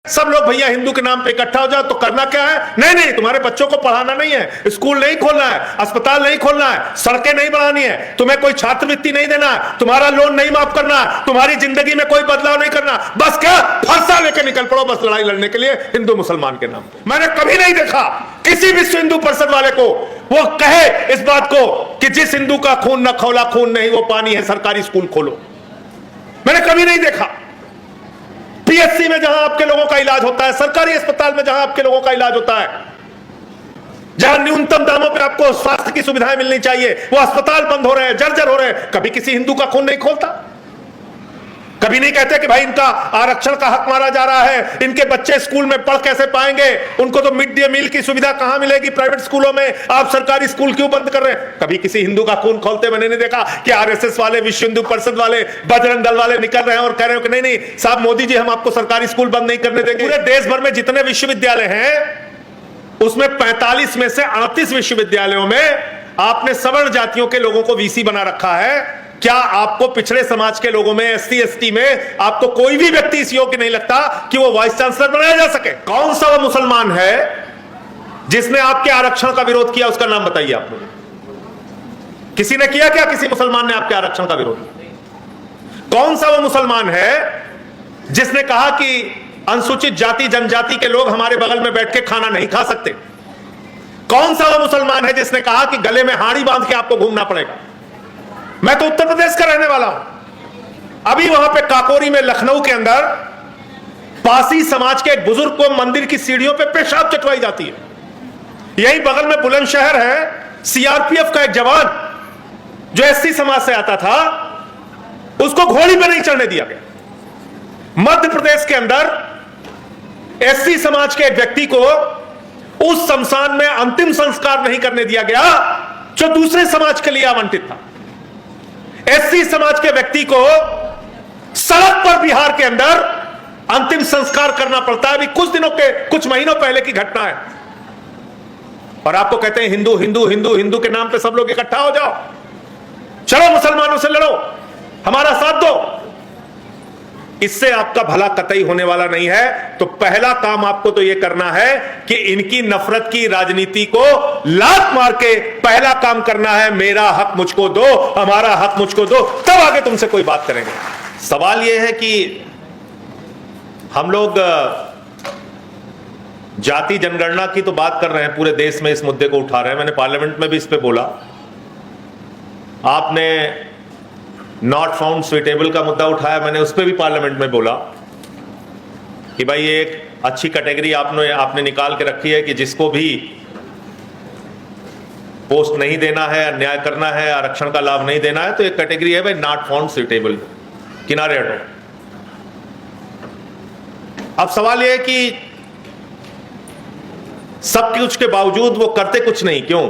सब लोग भैया हिंदू के नाम पे इकट्ठा हो जाओ तो करना क्या है? नहीं नहीं, तुम्हारे बच्चों को पढ़ाना नहीं है, स्कूल नहीं खोलना है, अस्पताल नहीं खोलना है, सड़कें नहीं बढ़ानी है, तुम्हें कोई छात्रवृत्ति नहीं देना है, तुम्हारा लोन नहीं माफ करना है, तुम्हारी जिंदगी में कोई बदलाव नहीं करना। बस क्या फरसा लेके निकल पड़ो बस लड़ाई लड़ने के लिए हिंदू मुसलमान के नाम पे। मैंने कभी नहीं देखा किसी विश्व हिंदू परिषद वाले को वो कहे इस बात को कि जिस हिंदू का खून न खौला खून नहीं वो पानी है, सरकारी स्कूल खोलो। मैंने कभी नहीं देखा। पीएचसी में जहां आपके लोगों का इलाज होता है, सरकारी अस्पताल में जहां आपके लोगों का इलाज होता है, जहां न्यूनतम दामों पे आपको स्वास्थ्य की सुविधाएं मिलनी चाहिए, वो अस्पताल बंद हो रहे हैं, जर्जर हो रहे हैं। कभी किसी हिंदू का खून नहीं खोलता। कभी नहीं कहते कि भाई इनका आरक्षण का हक मारा जा रहा है, इनके बच्चे स्कूल में पढ़ कैसे पाएंगे, उनको तो मिड डे मील की सुविधा कहां मिलेगी प्राइवेट स्कूलों में, आप सरकारी स्कूल क्यों बंद कर रहे हैं। कभी किसी हिंदू का खून खोलते मैंने नहीं देखा कि आरएसएस वाले, विश्व हिंदू परिषद वाले, बजरंग दल वाले निकल रहे हैं और कह रहे हो कि नहीं नहीं साहब मोदी जी हम आपको सरकारी स्कूल बंद नहीं करने देंगे। पूरे देश भर में जितने विश्वविद्यालय हैं उसमें 45 में से 38 विश्वविद्यालयों में आपने सवर्ण जातियों के लोगों को वीसी बना रखा है। क्या आपको पिछड़े समाज के लोगों में, एससी एसटी में आपको कोई भी व्यक्ति इस योग्य नहीं लगता कि वो वाइस चांसलर बनाया जा सके? कौन सा वो मुसलमान है जिसने आपके आरक्षण का विरोध किया? उसका नाम बताइए आप मुझे। किसी ने किया क्या? किसी मुसलमान ने आपके आरक्षण का विरोध? कौन सा वो मुसलमान है जिसने कहा कि अनुसूचित जाति जनजाति के लोग हमारे बगल में बैठ के खाना नहीं खा सकते? कौन सा वो मुसलमान है जिसने कहा कि गले में हाड़ी बांध के आपको घूमना पड़ेगा? मैं तो उत्तर प्रदेश का रहने वाला हूं। अभी वहां पे काकोरी में, लखनऊ के अंदर पासी समाज के एक बुजुर्ग को मंदिर की सीढ़ियों पे पेशाब चटवाई जाती है। यही बगल में बुलंदशहर है, सीआरपीएफ का एक जवान जो एससी समाज से आता था उसको घोड़ी पे नहीं चढ़ने दिया गया। मध्य प्रदेश के अंदर एससी समाज के एक व्यक्ति को उस शमशान में अंतिम संस्कार नहीं करने दिया गया जो दूसरे समाज के लिए आवंटित था। एससी समाज के व्यक्ति को सड़क पर बिहार के अंदर अंतिम संस्कार करना पड़ता है। अभी कुछ महीनों पहले की घटना है। और आपको कहते हैं हिंदू हिंदू हिंदू हिंदू के नाम पे सब लोग इकट्ठा हो जाओ, चलो मुसलमानों से लड़ो, हमारा साथ दो। इससे आपका भला कतई होने वाला नहीं है। तो पहला काम आपको तो यह करना है कि इनकी नफरत की राजनीति को लात मार के पहला काम करना है, मेरा हक मुझको दो, हमारा हक मुझको दो, तब आगे तुमसे कोई बात करेंगे। सवाल यह है कि हम लोग जाति जनगणना की तो बात कर रहे हैं, पूरे देश में इस मुद्दे को उठा रहे हैं। मैंने पार्लियामेंट में भी इस पे बोला। आपने नॉट फाउंड सुइटेबल का मुद्दा उठाया, मैंने उस पर भी पार्लियामेंट में बोला कि भाई ये एक अच्छी कैटेगरी आपने निकाल के रखी है कि जिसको भी पोस्ट नहीं देना है, अन्याय करना है, आरक्षण का लाभ नहीं देना है, तो एक कैटेगरी है भाई नॉट फाउंड सुइटेबल, किनारे हटो। अब सवाल यह है कि सब कुछ के बावजूद वो करते कुछ नहीं, क्यों?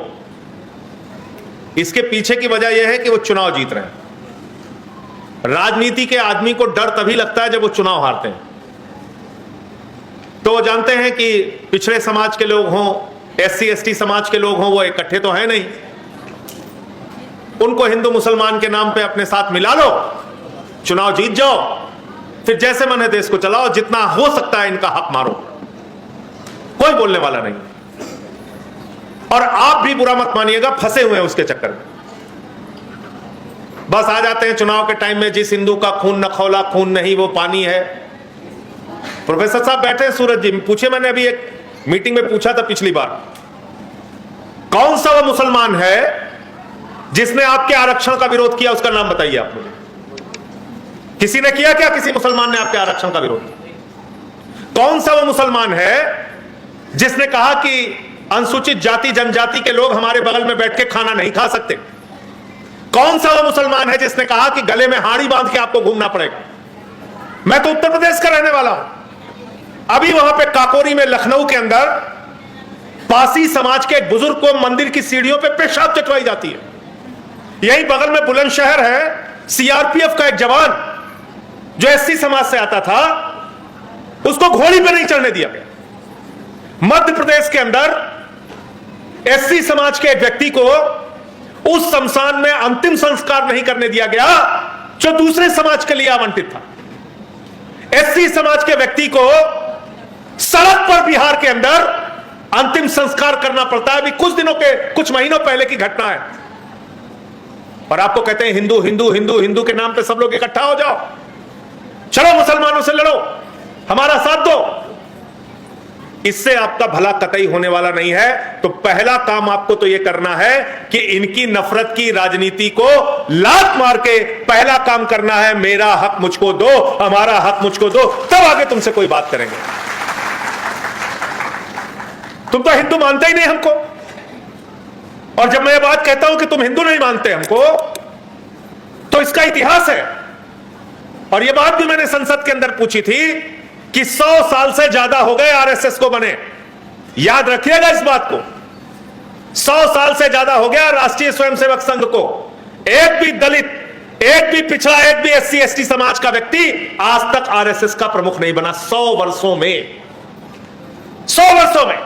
इसके पीछे की वजह यह है कि वो चुनाव जीत रहे हैं। राजनीति के आदमी को डर तभी लगता है जब वो चुनाव हारते हैं। तो वो जानते हैं कि पिछड़े समाज के लोग हों, एससी एसटी समाज के लोग हों, वो इकट्ठे तो है नहीं, उनको हिंदू मुसलमान के नाम पे अपने साथ मिला लो, चुनाव जीत जाओ, फिर जैसे मन है देश को चलाओ, जितना हो सकता है इनका हक मारो, कोई बोलने वाला नहीं। और आप भी बुरा मत मानिएगा, फंसे हुए हैं उसके चक्कर में। बस आ जाते हैं चुनाव के टाइम में, जिस हिंदू का खून न खौला खून नहीं वो पानी है। प्रोफेसर साहब बैठे हैं सूरज जी, पूछे, मैंने अभी एक मीटिंग में पूछा था पिछली बार, कौन सा वो मुसलमान है जिसने आपके आरक्षण का विरोध किया? उसका नाम बताइए आप मुझे। किसी ने किया क्या? किसी मुसलमान ने आपके आरक्षण का विरोध? कौन सा वो मुसलमान है जिसने कहा कि अनुसूचित जाति जनजाति के लोग हमारे बगल में बैठ के खाना नहीं खा सकते? कौन सा वो मुसलमान है जिसने कहा कि गले में हाड़ी बांध के आपको घूमना पड़ेगा? मैं तो उत्तर प्रदेश का रहने वाला हूं। अभी वहां पे काकोरी में, लखनऊ के अंदर पासी समाज के एक बुजुर्ग को मंदिर की सीढ़ियों पे पेशाब चटवाई जाती है। यही बगल में बुलंदशहर है, सीआरपीएफ का एक जवान जो एससी समाज से आता था उसको घोड़ी पे नहीं चढ़ने दिया गया। मध्य प्रदेश के अंदर एससी समाज के एक व्यक्ति को उस शमशान में अंतिम संस्कार नहीं करने दिया गया जो दूसरे समाज के लिए आवंटित था। एससी समाज के व्यक्ति को सड़क पर बिहार के अंदर अंतिम संस्कार करना पड़ता है। अभी कुछ महीनों पहले की घटना है। और आपको कहते हैं हिंदू हिंदू हिंदू हिंदू के नाम पे सब लोग इकट्ठा हो जाओ, चलो मुसलमानों से लड़ो, हमारा साथ दो। इससे आपका भला कतई होने वाला नहीं है। तो पहला काम आपको तो यह करना है कि इनकी नफरत की राजनीति को लात मार के पहला काम करना है, मेरा हक मुझको दो, हमारा हक मुझको दो, तब आगे तुमसे कोई बात करेंगे। तुम तो हिंदू मानते ही नहीं हमको, और जब मैं ये बात कहता हूं कि तुम हिंदू नहीं मानते हमको, तो इसका इतिहास है। और यह बात भी मैंने संसद के अंदर पूछी थी कि 100 साल से ज्यादा हो गए आरएसएस को बने। याद रखिएगा इस बात को, 100 साल से ज्यादा हो गया राष्ट्रीय स्वयंसेवक संघ को। एक भी दलित, एक भी पिछड़ा, एक भी एससी एसटी समाज का व्यक्ति आज तक आरएसएस का प्रमुख नहीं बना। 100 वर्षों में, 100 वर्षों में।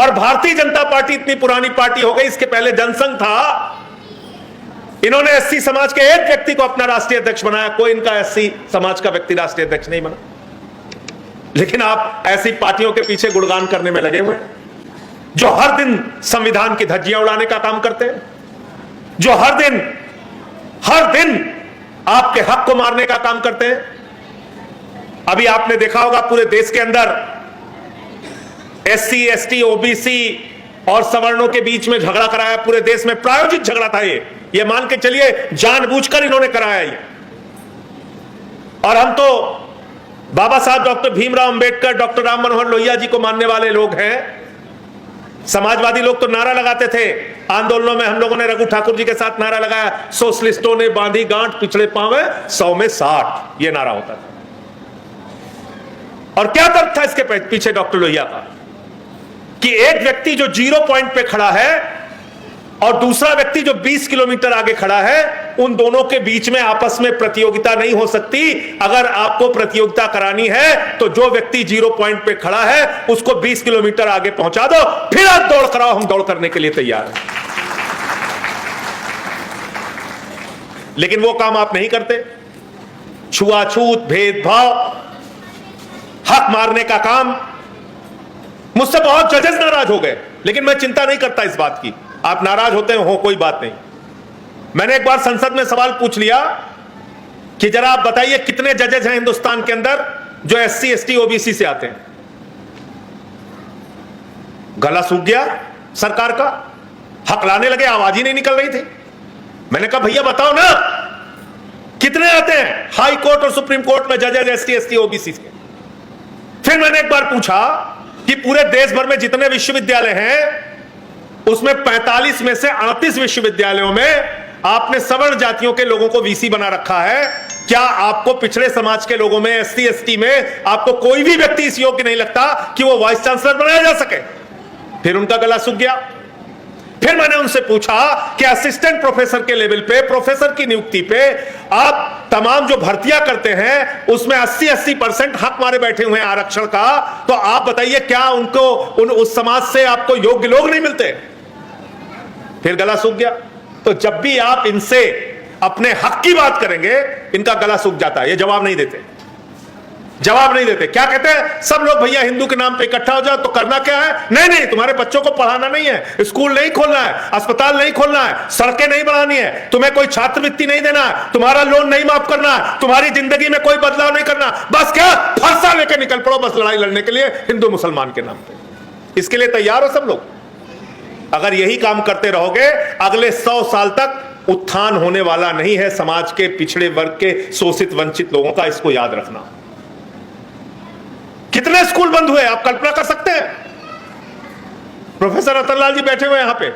और भारतीय जनता पार्टी इतनी पुरानी पार्टी हो गई, इसके पहले जनसंघ था, इन्होंने एससी समाज के एक व्यक्ति को अपना राष्ट्रीय अध्यक्ष बनाया। कोई इनका एससी समाज का व्यक्ति राष्ट्रीय अध्यक्ष नहीं बना। लेकिन आप ऐसी पार्टियों के पीछे गुणगान करने में लगे हुए, जो हर दिन संविधान की धज्जियां उड़ाने का काम करते हैं, जो हर दिन आपके हक को मारने का काम करते हैं। अभी आपने देखा होगा पूरे देश के अंदर एससी एसटी ओबीसी और सवर्णों के बीच में झगड़ा कराया। पूरे देश में प्रायोजित झगड़ा था ये मान के चलिए जानबूझकर इन्होंने कराया ये। और हम तो बाबा साहब डॉक्टर भीमराव अंबेडकर, डॉक्टर राम मनोहर लोहिया जी को मानने वाले लोग हैं। समाजवादी लोग तो नारा लगाते थे आंदोलनों में। हम लोगों ने रघु ठाकुर जी के साथ नारा लगाया, सोशलिस्टों ने बांधी गांठ पिछड़े पांवे 100 में 60, ये नारा होता था। और क्या तर्क था इसके पीछे डॉक्टर लोहिया का, कि एक व्यक्ति जो 0 पॉइंट पे खड़ा है और दूसरा व्यक्ति जो 20 किलोमीटर आगे खड़ा है, उन दोनों के बीच में आपस में प्रतियोगिता नहीं हो सकती। अगर आपको प्रतियोगिता करानी है तो जो व्यक्ति 0 पॉइंट पे खड़ा है उसको 20 किलोमीटर आगे पहुंचा दो, फिर आप दौड़ कराओ, हम दौड़ करने के लिए तैयार हैं। लेकिन वो काम आप नहीं करते। छुआछूत, भेदभाव, हक मारने का काम। मुझसे बहुत जजेस नाराज हो गए, लेकिन मैं चिंता नहीं करता इस बात की। आप नाराज होते हो, कोई बात नहीं। मैंने एक बार संसद में सवाल पूछ लिया कि जरा आप बताइए कितने जजेस हैं हिंदुस्तान के अंदर जो एससी एसटी ओबीसी से आते हैं। गला सूख गया सरकार का, हकलाने लगे, आवाज ही नहीं निकल रही थी। मैंने कहा भैया बताओ ना कितने आते हैं हाई कोर्ट और सुप्रीम कोर्ट में जजेस एसटी एसटी ओबीसी के। फिर मैंने एक बार पूछा कि पूरे देश भर में जितने विश्वविद्यालय हैं उसमें 45 में से 38 विश्वविद्यालयों में आपने सवर्ण जातियों के लोगों को वीसी बना रखा है। क्या आपको पिछड़े समाज के लोगों में, एससी एसटी में आपको कोई भी व्यक्ति इस योग्य नहीं लगता कि वो वाइस चांसलर बनाया जा सके? फिर उनका गला सूख गया। फिर मैंने उनसे पूछा कि असिस्टेंट प्रोफेसर के लेवल पे, प्रोफेसर की नियुक्ति पे आप तमाम जो भर्तियां करते हैं उसमें 80% हक मारे बैठे हुए हैं आरक्षण का, तो आप बताइए क्या उनको उस समाज से आपको योग्य लोग नहीं मिलते? फिर गला सूख गया। तो जब भी आप इनसे अपने हक की बात करेंगे इनका गला सूख जाता है, ये जवाब नहीं देते। क्या कहते हैं? सब लोग भैया हिंदू के नाम पे इकट्ठा हो जाओ, तो करना क्या है? नहीं, तुम्हारे बच्चों को पढ़ाना नहीं है, स्कूल नहीं खोलना है, अस्पताल नहीं खोलना है, सड़कें नहीं बनानी है, तुम्हें कोई छात्रवृत्ति नहीं देना है, तुम्हारा लोन नहीं माफ करना है, तुम्हारी जिंदगी में कोई बदलाव नहीं करना। बस क्या फरसा लेके निकल पड़ो बस लड़ाई लड़ने के लिए हिंदू मुसलमान के नाम पे। इसके लिए तैयार हो सब लोग? अगर यही काम करते रहोगे अगले 100 साल तक उत्थान होने वाला नहीं है समाज के पिछड़े वर्ग के, शोषित वंचित लोगों का। इसको याद रखना। कितने स्कूल बंद हुए आप कल्पना कर सकते हैं? प्रोफेसर रतन लाल जी बैठे हुए यहां पे,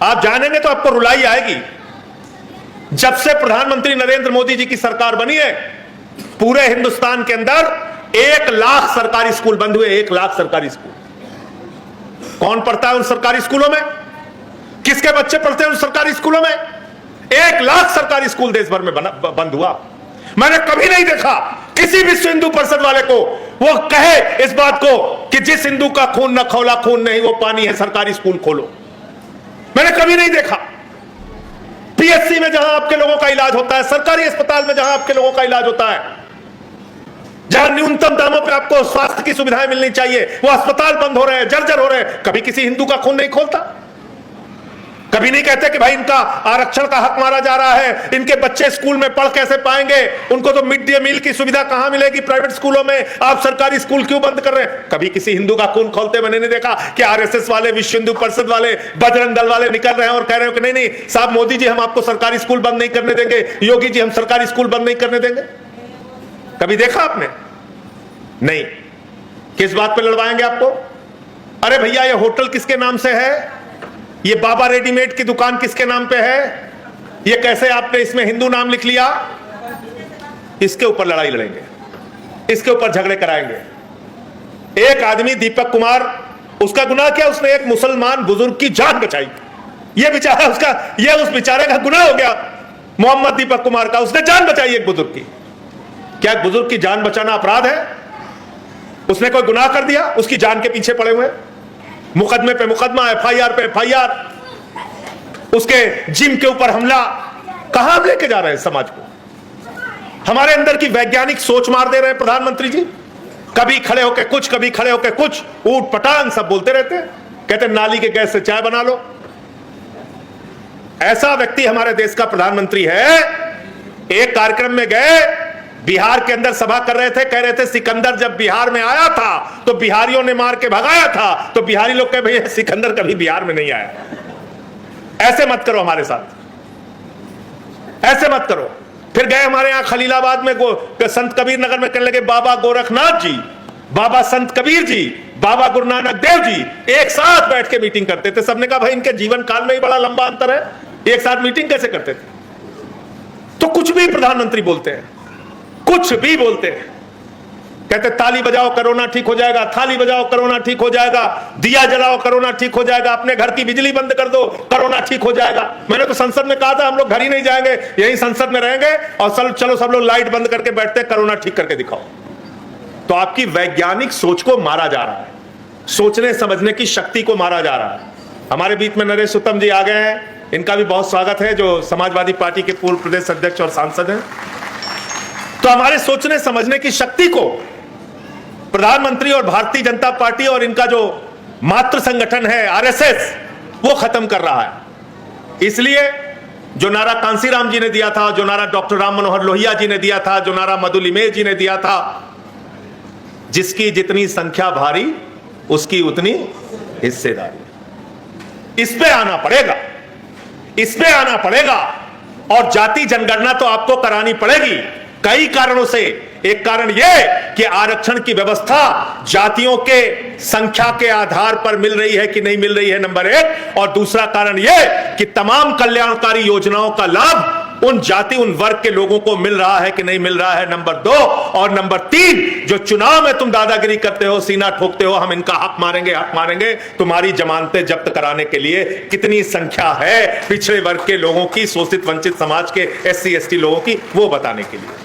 आप जानेंगे तो आपको रुलाई आएगी। जब से प्रधानमंत्री नरेंद्र मोदी जी की सरकार बनी है पूरे हिंदुस्तान के अंदर 1 लाख सरकारी स्कूल बंद हुए। 1 लाख सरकारी स्कूल। कौन पढ़ता है उन सरकारी स्कूलों में? किसके बच्चे पढ़ते हैं उन सरकारी स्कूलों में? 1 लाख सरकारी स्कूल देश भर में बंद हुआ। मैंने कभी नहीं देखा किसी विश्व हिंदू परिषद वाले को वो कहे इस बात को कि जिस हिंदू का खून न खौला खून नहीं वो पानी है, सरकारी स्कूल खोलो। मैंने कभी नहीं देखा। पीएचसी में जहां आपके लोगों का इलाज होता है, सरकारी अस्पताल में जहां आपके लोगों का इलाज होता है, जहां न्यूनतम दामों पे आपको स्वास्थ्य की सुविधाएं मिलनी चाहिए, वो अस्पताल बंद हो रहे हैं, जर्जर हो रहे हैं। कभी किसी हिंदू का खून नहीं खोलता, कभी नहीं कहते कि भाई इनका आरक्षण का हक मारा जा रहा है, इनके बच्चे स्कूल में पढ़ कैसे पाएंगे, उनको तो मिड डे मील की सुविधा कहां मिलेगी प्राइवेट स्कूलों में, आप सरकारी स्कूल क्यों बंद कर रहे हैं। कभी किसी हिंदू का खून खोलते मैंने नहीं देखा कि आरएसएस वाले, विश्व हिंदू परिषद वाले, बजरंग दल वाले निकल रहे हैं और कह रहे हो कि नहीं नहीं साहब मोदी जी हम आपको सरकारी स्कूल बंद नहीं करने देंगे, योगी जी हम सरकारी स्कूल बंद नहीं करने देंगे। कभी देखा आपने? नहीं। किस बात पे लड़वाएंगे आपको? अरे भैया ये होटल किसके नाम से है, ये बाबा रेडीमेड की दुकान किसके नाम पे है, ये कैसे आपने इसमें हिंदू नाम लिख लिया, इसके ऊपर लड़ाई लड़ेंगे, इसके ऊपर झगड़े कराएंगे। एक आदमी दीपक कुमार, उसका गुनाह क्या, उसने एक मुसलमान बुजुर्ग की जान बचाई, ये बेचारा उसका, ये उस बेचारे का गुनाह हो गया मोहम्मद दीपक कुमार का, उसने जान बचाई एक बुजुर्ग की। क्या एक बुजुर्ग की जान बचाना अपराध है? उसने कोई गुनाह कर दिया, उसकी जान के पीछे पड़े हुए, मुकदमे पे मुकदमा, एफआईआर पे एफआईआर, उसके जिम के ऊपर हमला। कहां हम लेके जा रहे हैं समाज को? हमारे अंदर की वैज्ञानिक सोच मार दे रहे हैं प्रधानमंत्री जी। कभी खड़े होके कुछ, कभी खड़े होके कुछ, ऊट पटांग सब बोलते रहते हैं, कहते नाली के गैस से चाय बना लो। ऐसा व्यक्ति हमारे देश का प्रधानमंत्री है। एक कार्यक्रम में गए, बिहार के अंदर सभा कर रहे थे, कह रहे थे सिकंदर जब बिहार में आया था तो बिहारियों ने मार के भगाया था, तो बिहारी लोग कहे भैया सिकंदर कभी बिहार में नहीं आया। ऐसे मत करो हमारे साथ, ऐसे मत करो। फिर गए हमारे यहां खलीलाबाद में संत कबीर नगर में कहने लगे बाबा गोरखनाथ जी, बाबा संत कबीर जी, बाबा गुरु नानक देव जी एक साथ बैठ के मीटिंग करते थे। सबने कहा भाई इनके जीवन काल में ही बड़ा लंबा अंतर है, एक साथ मीटिंग कैसे करते थे? तो कुछ भी प्रधानमंत्री बोलते हैं, कुछ भी बोलते हैं, कहते ताली बजाओ कोरोना ठीक हो जाएगा, थाली बजाओ कोरोना ठीक हो जाएगा, दिया जलाओ कोरोना ठीक हो जाएगा, अपने घर की बिजली बंद कर दो कोरोना ठीक हो जाएगा। मैंने तो संसद में कहा था हम लोग घर ही नहीं जाएंगे, यही संसद में रहेंगे और चलो सब लोग लाइट बंद करके बैठते हैं, कोरोना ठीक करके दिखाओ। तो आपकी वैज्ञानिक सोच को मारा जा रहा है, सोचने समझने की शक्ति को मारा जा रहा है। हमारे बीच में नरेश उत्तम जी आ गए हैं, इनका भी बहुत स्वागत है, जो समाजवादी पार्टी के पूर्व प्रदेश अध्यक्ष और सांसद हैं। तो हमारे सोचने समझने की शक्ति को प्रधानमंत्री और भारतीय जनता पार्टी और इनका जो मातृ संगठन है आरएसएस, वो खत्म कर रहा है। इसलिए जो नारा कांसीराम जी ने दिया था, जो नारा डॉक्टर राम मनोहर लोहिया जी ने दिया था, जो नारा मधुलिमेश जी ने दिया था, जिसकी जितनी संख्या भारी उसकी उतनी हिस्सेदारी, इस पे आना पड़ेगा, इस पे आना पड़ेगा। और जाति जनगणना तो आपको करानी पड़ेगी कई कारणों से। एक कारण यह कि आरक्षण की व्यवस्था जातियों के संख्या के आधार पर मिल रही है कि नहीं मिल रही है, नंबर एक। और दूसरा कारण यह कि तमाम कल्याणकारी योजनाओं का लाभ उन जाति, उन वर्ग के लोगों को मिल रहा है कि नहीं मिल रहा है, नंबर दो। और नंबर तीन, जो चुनाव में तुम दादागिरी करते हो, सीना ठोकते हो, हम इनका हक मारेंगे, हक मारेंगे, तुम्हारी जमानतें जब्त कराने के लिए कितनी संख्या है पिछड़े वर्ग के लोगों की, शोषित वंचित समाज के, SC ST लोगों की, वो बताने के लिए।